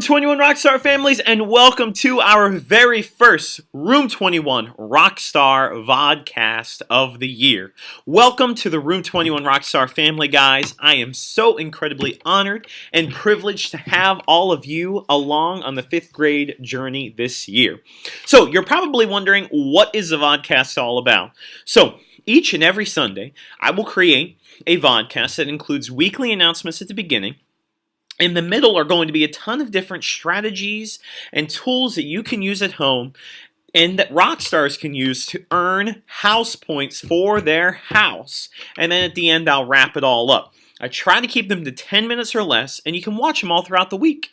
Room 21 Rockstar families, and welcome to our very first Room 21 Rockstar VODCAST of the year. Welcome to the Room 21 Rockstar family, guys. I am so incredibly honored and privileged to have all of you along on the 5th grade journey this year. So, you're probably wondering, what is the VODCAST all about? So, each and every Sunday, I will create a VODCAST that includes weekly announcements at the beginning. In the middle are going to be a ton of different strategies and tools that you can use at home and that Rockstars can use to earn house points for their house. And then at the end, I'll wrap it all up. I try to keep them to 10 minutes or less, and you can watch them all throughout the week.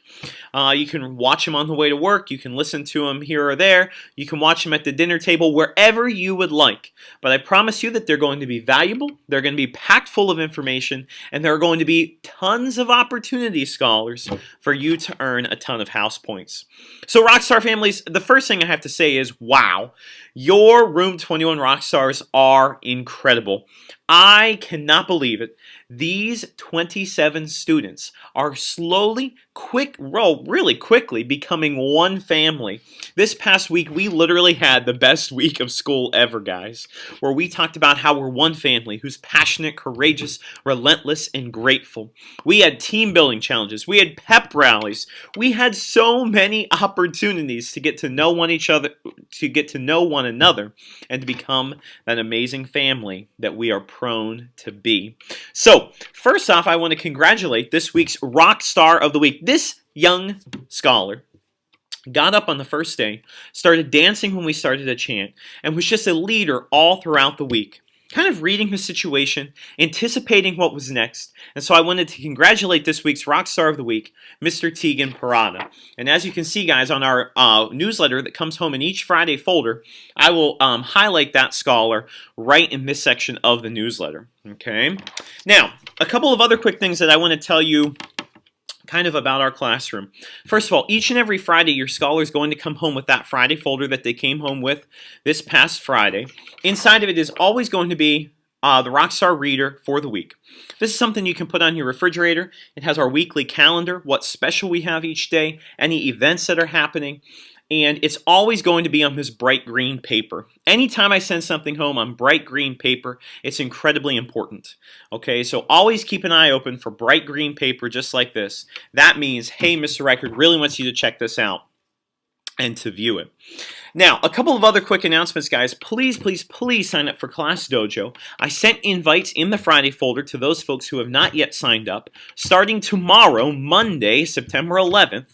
You can watch them on the way to work. You can listen to them here or there. You can watch them at the dinner table, wherever you would like. But I promise you that they're going to be valuable, they're going to be packed full of information, and there are going to be tons of opportunity, scholars, for you to earn a ton of house points. So Rockstar families, the first thing I have to say is, wow, your Room 21 Rockstars are incredible. I cannot believe it. These 27 students are slowly, really quickly becoming one family. This past week, we literally had the best week of school ever, guys, where we talked about how we're one family who's passionate, courageous, relentless, and grateful. We had team building challenges. We had pep rallies. We had so many opportunities to get to know one another, and to become that amazing family that we are prone to be. So, first off, I want to congratulate this week's Rock Star of the Week. This young scholar got up on the first day, started dancing when we started to chant, and was just a leader all throughout the week. Kind of reading the situation, anticipating what was next, and so I wanted to congratulate this week's Rockstar of the Week, Mr. Tegan Parada. And as you can see, guys, on our newsletter that comes home in each Friday folder, I will highlight that scholar right in this section of the newsletter. Okay. Now, a couple of other quick things that I want to tell you kind of about our classroom. First of all, each and every Friday, your scholar is going to come home with that Friday folder that they came home with this past Friday. Inside of it is always going to be the Rockstar Reader for the week. This is something you can put on your refrigerator. It has our weekly calendar, what special we have each day, any events that are happening, and it's always going to be on this bright green paper. Anytime I send something home on bright green paper, it's incredibly important. Okay, so always keep an eye open for bright green paper just like this. That means, hey, Mr. Reichard really wants you to check this out and to view it. Now, a couple of other quick announcements, guys. Please sign up for Class Dojo. I sent invites in the Friday folder to those folks who have not yet signed up. Starting tomorrow, Monday, September 11th,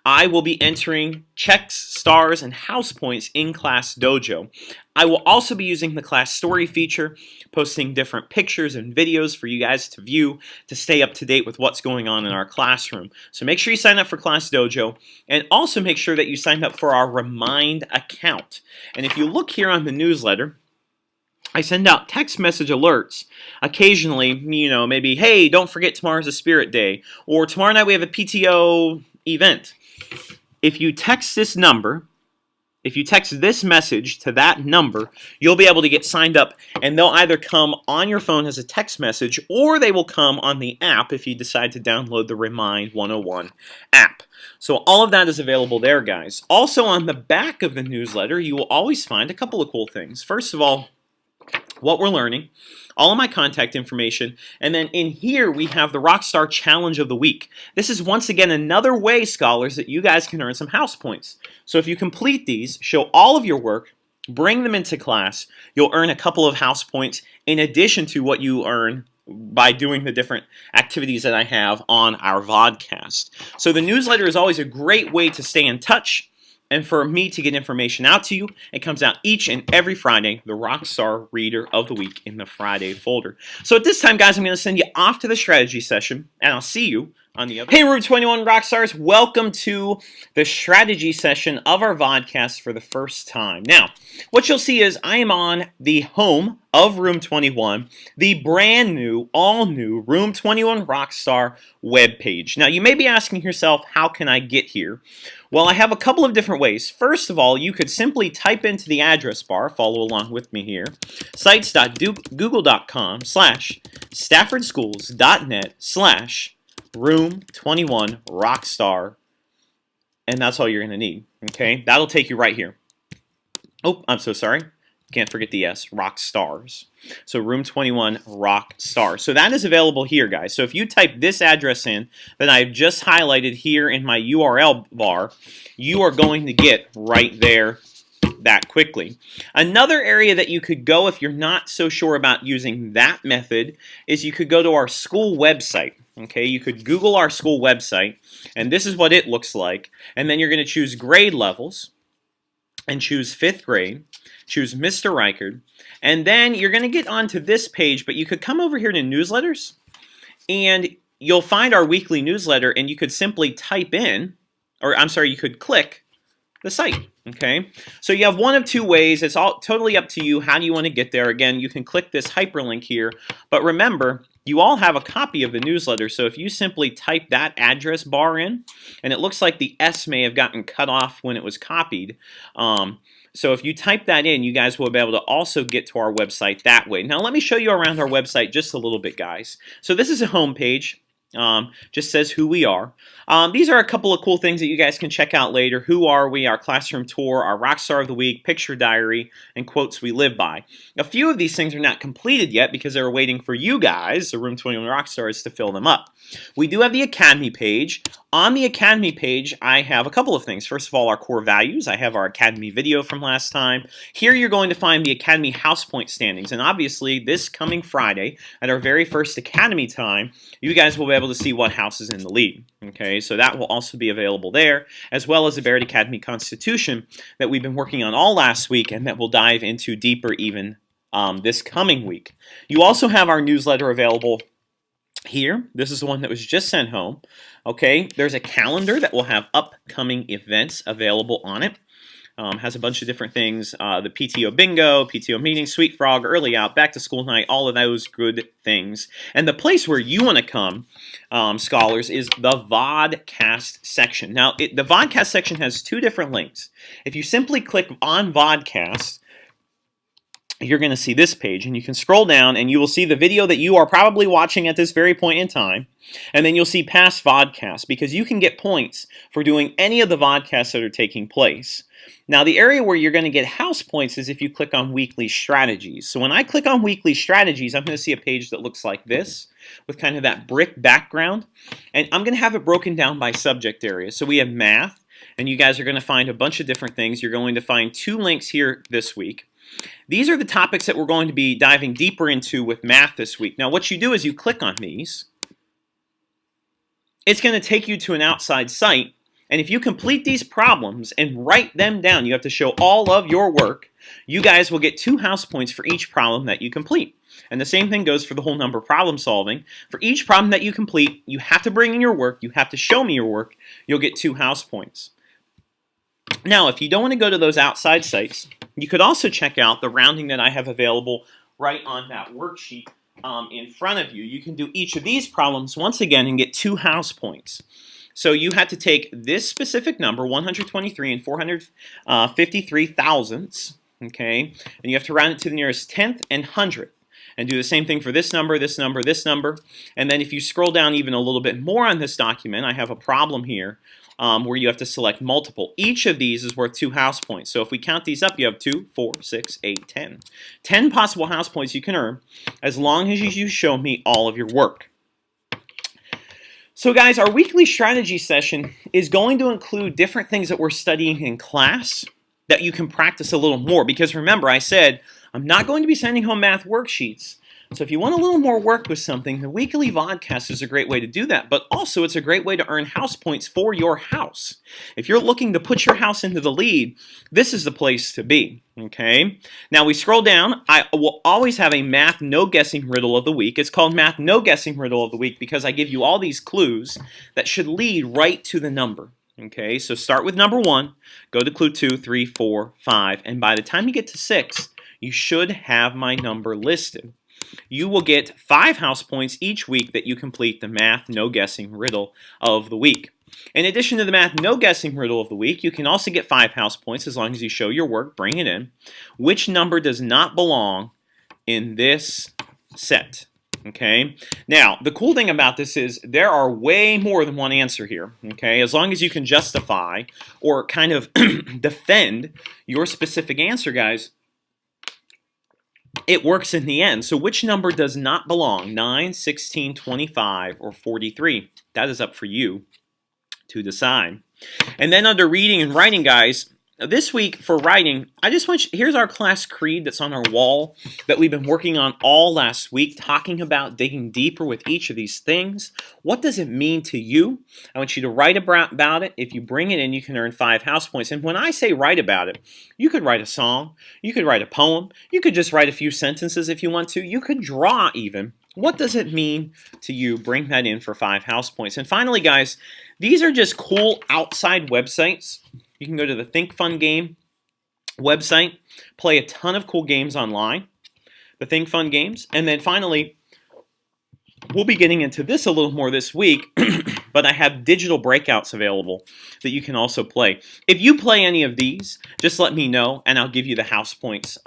I will be entering checks, stars, and house points in Class Dojo. I will also be using the class story feature, posting different pictures and videos for you guys to view to stay up to date with what's going on in our classroom. So make sure you sign up for Class Dojo, and also make sure that you sign up for our Remind account. And if you look here on the newsletter, I send out text message alerts occasionally, maybe, hey, don't forget tomorrow's a spirit day, or tomorrow night we have a PTO event. If you text this message to that number, you'll be able to get signed up, and they'll either come on your phone as a text message, or they will come on the app if you decide to download the Remind 101 app. So all of that is available there, guys. Also on the back of the newsletter, you will always find a couple of cool things. First of all, what we're learning, all of my contact information, and then in here we have the Rockstar Challenge of the Week. This is once again another way, scholars, that you guys can earn some house points. So if you complete these, show all of your work, bring them into class, you'll earn a couple of house points in addition to what you earn by doing the different activities that I have on our VODCAST. So the newsletter is always a great way to stay in touch, and for me to get information out to you. It comes out each and every Friday, the Rockstar Reader of the Week in the Friday folder. So at this time, guys, I'm going to send you off to the strategy session, and I'll see you on the other. Hey, Room 21 Rockstars, welcome to the strategy session of our VODCAST for the first time. Now, what you'll see is I am on the home of Room 21, the brand new, all new Room 21 Rockstar webpage. Now, you may be asking yourself, how can I get here? Well, I have a couple of different ways. First of all, you could simply type into the address bar, follow along with me here, sites.google.com/staffordschools.net/Room 21 Rockstar and that's all you're going to need. Okay, that'll take you right here. Oh, I'm so sorry. Can't forget the S, Rock Stars. So room 21, Rock Stars. So that is available here, guys. So if you type this address in that I've just highlighted here in my URL bar, you are going to get right there that quickly. Another area that you could go if you're not so sure about using that method is you could go to our school website. Okay, you could Google our school website, and this is what it looks like. And then you're going to choose grade levels and choose 5th grade. Choose Mr. Reichard, and then you're going to get onto this page, but you could come over here to newsletters, and you'll find our weekly newsletter, and you could simply type in, or I'm sorry, you could click the site. Okay, so you have one of two ways. It's all totally up to you. How do you want to get there? Again, you can click this hyperlink here, but remember, you all have a copy of the newsletter, so if you simply type that address bar in, and it looks like the S may have gotten cut off when it was copied, so if you type that in, you guys will be able to also get to our website that way. Now let me show you around our website just a little bit, guys. So this is a home page. Just says who we are. These are a couple of cool things that you guys can check out later. Who are we? Our classroom tour, our Rockstar of the Week, picture diary, and quotes we live by. A few of these things are not completed yet because they're waiting for you guys, the Room 21 Rockstars, to fill them up. We do have the Academy page. On the Academy page, I have a couple of things. First of all, our core values. I have our Academy video from last time. Here you're going to find the Academy house point standings. And obviously, this coming Friday, at our very first Academy time, you guys will be able to see what house is in the lead. Okay, so that will also be available there, as well as the Barrett Academy Constitution that we've been working on all last week and that we'll dive into deeper even this coming week. You also have our newsletter available here. This is the one that was just sent home. Okay, there's a calendar that will have upcoming events available on it. Has a bunch of different things, the PTO bingo, PTO meeting, Sweet Frog, early out, back to school night, all of those good things. And the place where you want to come, scholars, is the VODCAST section. Now, the VODCAST section has two different links. If you simply click on VODCAST, you're going to see this page, and you can scroll down and you will see the video that you are probably watching at this very point in time, and then you'll see past VODCAST, because you can get points for doing any of the VODCASTs that are taking place. Now, the area where you're going to get house points is if you click on Weekly Strategies. So when I click on Weekly Strategies, I'm going to see a page that looks like this, with kind of that brick background, and I'm going to have it broken down by subject area. So we have math, and you guys are going to find a bunch of different things. You're going to find 2 links here this week. These are the topics that we're going to be diving deeper into with math this week. Now, what you do is you click on these. It's going to take you to an outside site, and if you complete these problems and write them down, you have to show all of your work, you guys will get 2 house points for each problem that you complete. And the same thing goes for the whole number problem solving. For each problem that you complete, you have to bring in your work, you have to show me your work, you'll get 2 house points. Now, if you don't want to go to those outside sites, you could also check out the rounding that I have available right on that worksheet in front of you. You can do each of these problems once again and get 2 house points. So you had to take this specific number, 123 and 453 thousandths, okay, and you have to round it to the nearest tenth and hundredth. And do the same thing for this number, this number, this number. And then if you scroll down even a little bit more on this document, I have a problem here where you have to select multiple. Each of these is worth 2 house points. So if we count these up, you have 2, 4, 6, 8, 10. 10 possible house points you can earn as long as you show me all of your work. So guys, our weekly strategy session is going to include different things that we're studying in class that you can practice a little more. Because remember, I said I'm not going to be sending home math worksheets. So if you want a little more work with something, the weekly VODCAST is a great way to do that. But also, it's a great way to earn house points for your house. If you're looking to put your house into the lead, this is the place to be. Okay. Now we scroll down. I will always have a math no guessing riddle of the week. It's called math no guessing riddle of the week because I give you all these clues that should lead right to the number. Okay, so start with number 1, go to clue 2, 3, 4, 5, and by the time you get to 6, you should have my number listed. You will get 5 house points each week that you complete the math no guessing riddle of the week. In addition to the math no guessing riddle of the week, you can also get 5 house points as long as you show your work, bring it in. Which number does not belong in this set? Okay. Now, the cool thing about this is there are way more than one answer here. Okay. As long as you can justify or kind of defend your specific answer, guys, it works in the end. So which number does not belong? 9, 16, 25, or 43? That is up for you to decide. And then under reading and writing, guys, this week for writing, I just want you, here's our class creed that's on our wall that we've been working on all last week, talking about digging deeper with each of these things. What does it mean to you? I want you to write about it. If you bring it in, you can earn 5 house points. And when I say write about it, you could write a song, you could write a poem, you could just write a few sentences if you want to, you could draw even. What does it mean to you? Bring that in for 5 house points. And finally, guys, these are just cool outside websites. You can go to the Think Fun Game website, play a ton of cool games online, the Think Fun games. And then finally, we'll be getting into this a little more this week, but I have digital breakouts available that you can also play. If you play any of these, just let me know, and I'll give you the house points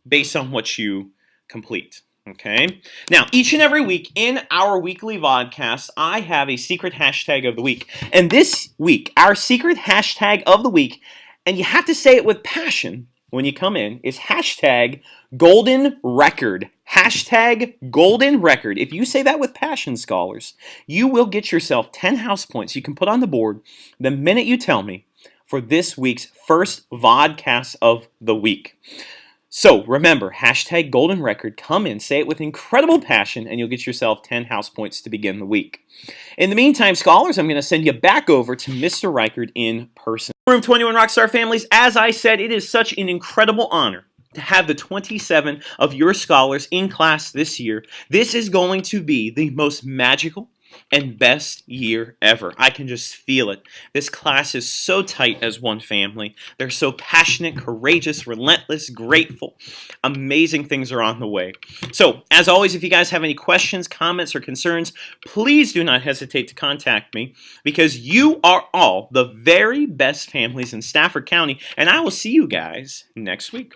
based on what you complete. Okay. Now, each and every week in our weekly VODCAST, I have a secret hashtag of the week. And this week, our secret hashtag of the week, and you have to say it with passion when you come in, is hashtag golden record. Hashtag golden record. If you say that with passion, scholars, you will get yourself 10 house points you can put on the board the minute you tell me for this week's first VODCAST of the week. So remember, hashtag golden record, come in, say it with incredible passion, and you'll get yourself 10 house points to begin the week. In the meantime, scholars, I'm going to send you back over to Mr. Reichard in person. Room 21 Rockstar families, as I said, it is such an incredible honor to have the 27 of your scholars in class this year. This is going to be the most magical and best year ever. I can just feel it. This class is so tight as one family. They're so passionate, courageous, relentless, grateful. Amazing things are on the way. So, as always, if you guys have any questions, comments, or concerns, please do not hesitate to contact me because you are all the very best families in Stafford County, and I will see you guys next week.